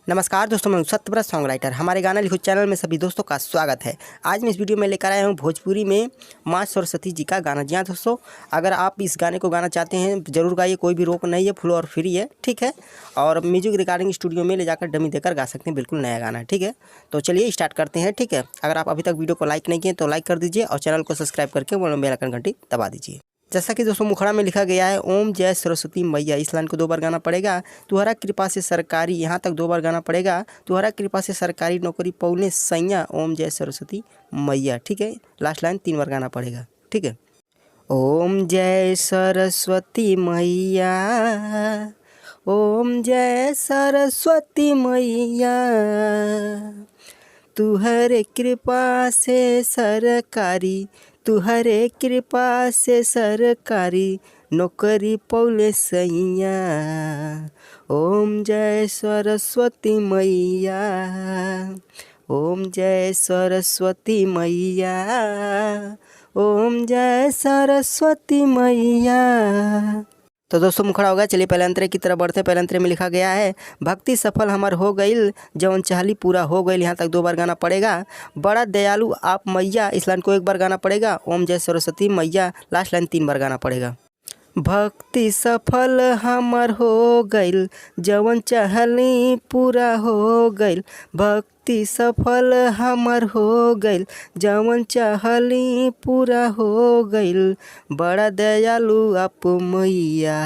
नमस्कार दोस्तों, मैं हूं सत्यव्रत सॉन्ग राइटर। हमारे गाना लिखो चैनल में सभी दोस्तों का स्वागत है। आज मैं इस वीडियो में लेकर आया हूं भोजपुरी में माँ सरस्वती जी का गाना। जी हाँ दोस्तों, अगर आप इस गाने को गाना चाहते हैं ज़रूर गाइए, कोई भी रोक नहीं है, फुल और फ्री है, ठीक है। और म्यूजिक रिकॉर्डिंग स्टूडियो में ले जाकर डमी देकर गा सकते हैं, बिल्कुल नया गाना है, ठीक है। तो चलिए स्टार्ट करते हैं, ठीक है। अगर आप अभी तक वीडियो को लाइक नहीं किए तो लाइक कर दीजिए और चैनल को सब्सक्राइब करके बेल आइकन घंटी दबा दीजिए। जैसा कि दोस्तों मुखड़ा में लिखा गया है, ओम जय सरस्वती मैया। इस लाइन को 2 बार गाना पड़ेगा। तुहरा कृपा से सरकारी, यहाँ तक 2 बार गाना पड़ेगा। तुहरा कृपा से सरकारी नौकरी पौने सैया, ओम जय सरस्वती मैया, ठीक है। लास्ट लाइन 3 बार गाना पड़ेगा, ठीक है। ओम जय सरस्वती मैया, ओम जय सरस्वती मैया, तुहरे कृपा से सरकारी, तुहरे कृपा से सरकारी नौकरी पौले सैया, ओम जय सरस्वती मैया, ओम जय सरस्वती मैया, ओम जय सरस्वती मैया। तो दोस्तों मुखड़ा होगा। चलिए पहले अंतरे की तरफ बढ़ते। पहले अंतरे में लिखा गया है, भक्ति सफल हमार हो गईल, जवन चाहली पूरा हो गईल। यहाँ तक 2 बार गाना पड़ेगा। बड़ा दयालु आप मैया, इस लाइन को 1 बार गाना पड़ेगा। ओम जय सरस्वती मैया, लास्ट लाइन 3 बार गाना पड़ेगा। भक्ति सफल हमर हो गईल, जवन चाहली पूरा हो गईल। भक्ति सफल हमर हो गईल, जवन चाहली पूरा हो गईल। बड़ा दयालु आप मैया,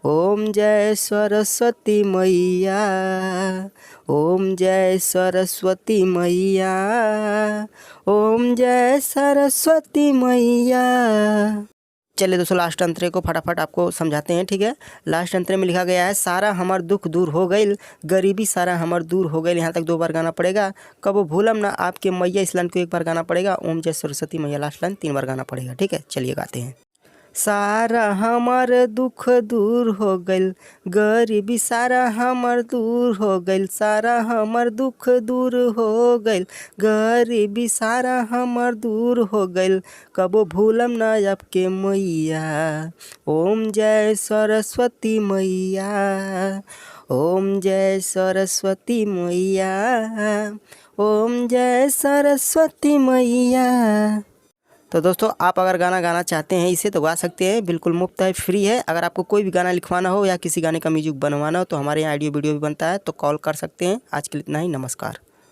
ओम जय सरस्वती मैया, ओम जय सरस्वती मैया, ओम जय सरस्वती मैया। चलिए दोस्तों लास्ट अंतरे को फटाफट आपको समझाते हैं, ठीक है। लास्ट अंतरे में लिखा गया है, सारा हमार दुख दूर हो गईल, गरीबी सारा हमार दूर हो गईल। यहाँ तक 2 बार गाना पड़ेगा। कबो भूलम ना आपके मैया, इस लाइन को 1 बार गाना पड़ेगा। ओम जय सरस्वती मैया, लास्ट लाइन 3 बार गाना पड़ेगा, ठीक है। चलिए गाते हैं। सारा हमार दुख दूर हो गईल, गरीबी सारा हमार दूर हो गईल। सारा हमार दुख दूर हो गईल, गरीबी सारा हमार दूर हो गईल। कबो भूलम ना आपके मैया, ओम जय सरस्वती मैया, ओम जय सरस्वती मैया, ओम जय सरस्वती मैया। तो दोस्तों आप अगर गाना गाना चाहते हैं इसे तो गा सकते हैं, बिल्कुल मुफ्त है, फ्री है। अगर आपको कोई भी गाना लिखवाना हो या किसी गाने का म्यूजिक बनवाना हो तो हमारे यहाँ ऑडियो वीडियो भी बनता है, तो कॉल कर सकते हैं। आज के लिए इतना ही, नमस्कार।